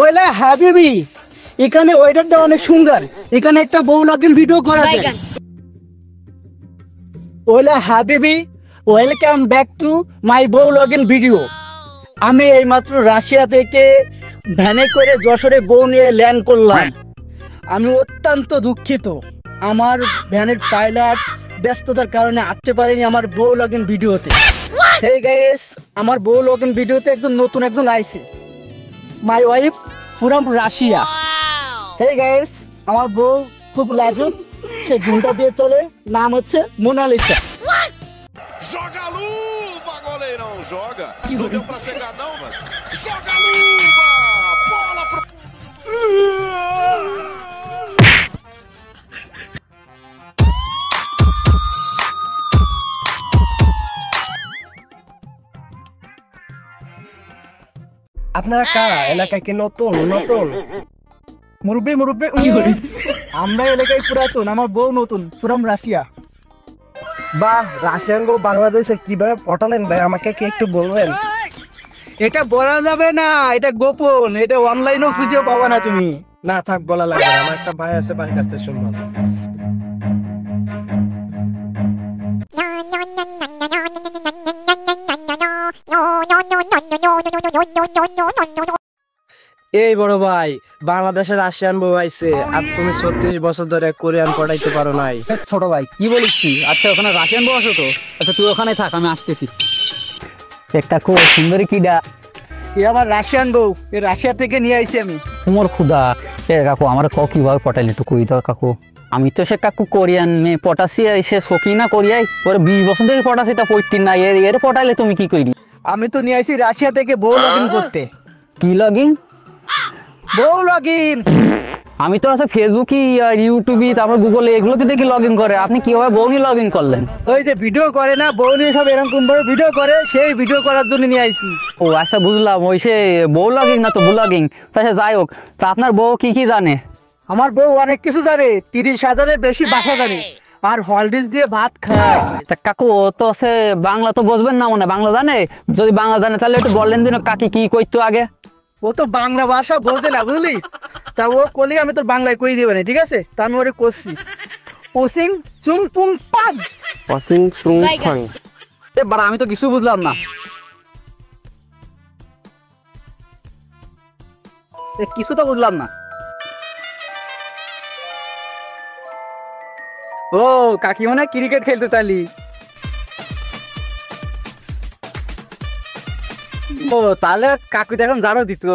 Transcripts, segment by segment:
ওইলা হাবিবি, এখানে ওয়েদারটা অনেক সুন্দর, এখানে একটা বউ লগিন ভিডিও করা যায়। ওইলা হাবিবি, ওয়েলকাম ব্যাক টু মাই বউ লগিন ভিডিও। আমি এইমাত্র রাশিয়া থেকে ভ্যানে করে যশোরে বউ নিয়ে ল্যান্ড করলাম। আমি অত্যন্ত দুঃখিত, আমার ভ্যানের পাইলট ব্যস্ততার কারণে আসতে পারিনি আমার বউ লগিন ভিডিওতে। হেই গাইস, আমার বউ লগিন ভিডিওতে নতুন একজন আইছে, my wife from Russia. Hey guys, আমার বউ খুব লাজুক, সে ঘুমটা দিয়ে চলে, নাম হচ্ছে Mona Lisa. Joga a luva, goleirão, joga. Não deu pra chegar não, mas joga a luva! Bola pro... আপনারা কারা? এলাকায় কি নতুন? মুরব্বি আমরা এলাকায় পুরাতন, আমার বউ নতুন, ফ্রম রাশিয়া। বাহ, রাশিয়ান গো বাংলাদেশে কিভাবে পটালেন ভাই, আমাকে কি একটু বলবেন? এটা বলা যাবে না, এটা গোপন, এটা অনলাইনেও খুঁজেও পাবা না তুমি। না থাক, বলা লাগবে না, আমার একটা ভাই আছে, ভাইয়ের কাছ থেকে শুনবো। এই বড় ভাই, বাংলাদেশের রাশিয়ান বউ আইছে, আর তুমি 36 বছর ধরে কোরিয়ান পড়াইতে পারো নাই। ছোট ভাই কি বলিস তুই? আচ্ছা ওখানে রাশিয়ান বউ আছে তো, আচ্ছা তুই ওখানে থাক, আমি আসতেছি। একটা খুব সুন্দরী কিডা, এ আমার রাশিয়ান বউ, এ রাশিয়া থেকে নিয়ে আইছি আমি। তোমার খুদা। এ কাকু আমার কিভাবে পটাইলি একটু কই দাও কাকু। আমি তো সে কাকু কোরিয়ান মেয়ে পটাছি, সে সকি না কোরিয়ায়, ওর 20 বছর থেকে পটাছি, তা 14 না, এর পটাইলে তুমি কি কইলি? আমি তো নিয়ে আইছি রাশিয়া থেকে বউ লগইন করতে। কি লগইন? বউ লগইন। আমি তো আছে ফেসবুকে, ইউটিউবে, তারপর গুগলে, এগুলোতে দেখি লগইন করে। আপনি কিভাবে বউ নিয়ে লগইন করলেন? ওই যে ভিডিও করে না, বউ নিয়ে সব এরকম ভাবে ভিডিও করে, সেই ভিডিও করার জন্য নিয়ে আইছি। ও আচ্ছা বুঝলাম, ওই সে বউ লগইন না তো ব্লগিং। তা যাই হোক, তা আপনার বউ কি কি জানে? আমার বউ অনেক কিছু জানে, 30,000-এর বেশি ভাষা জানে, আর হলডিস দিয়ে ভাত খায়। তা কাকু ও তো সে বাংলা তো বুঝবেন না, মনে বাংলা জানে? যদি বাংলা জানে তাহলে একটু বললেন দিন কাকি কি কইতো আগে। ও তো বাংলা ভাষা বোঝে না, বুঝলি? তা ও কলি আমি তোর বাংলায় কই দিবে না, ঠিক আছে? তা আমি ওরে করছি ওসিং চুং পুং পাং। এবার আমি তো কিছু বুঝলাম না। কিছু তো বুঝলাম না। ও কাকি মানে ক্রিকেট খেলতে তালি। ও তাহলে কাকু তো এখন জানো দিত।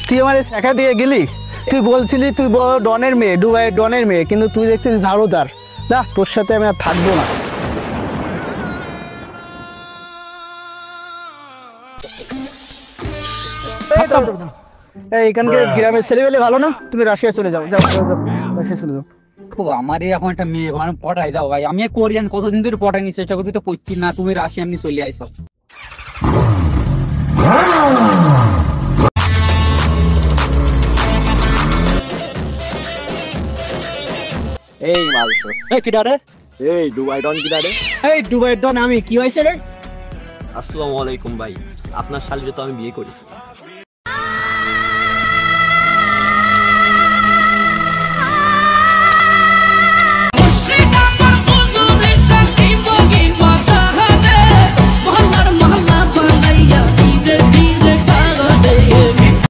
তুই আমার শেখা দিয়ে গেলি, তুই বলছিলি তুই বড় ডনের মেয়ে, দুবাই ডনের মেয়ে, কিন্তু তুই দেখছিস ঝাড়ুদার। যা, তোর সাথে আমি আর থাকবো না। এখানকার গ্রামের ছেলেবেলে ভালো না, তুমি রাশিয়া চলে যাও, যাও রাশিয়া চলে যাও। আমার এখন একটা মেয়ে মানে পটাই দাও ভাই, আমি কোরিয়ান কতদিন ধরে পটাই নিচ্ছি, চেষ্টা করছি তো পড়ছি না, তুমি রাশিয়া এমনি চলে আইসো। এই মালসো, এই কিডা রে? এই দুবাই ডন কিনা রে? এই দুবাই ডন আমি, কি হয়েছে রে? আসসালামু আলাইকুম ভাই, আপনার শালীরে তো আমি বিয়ে করেছি।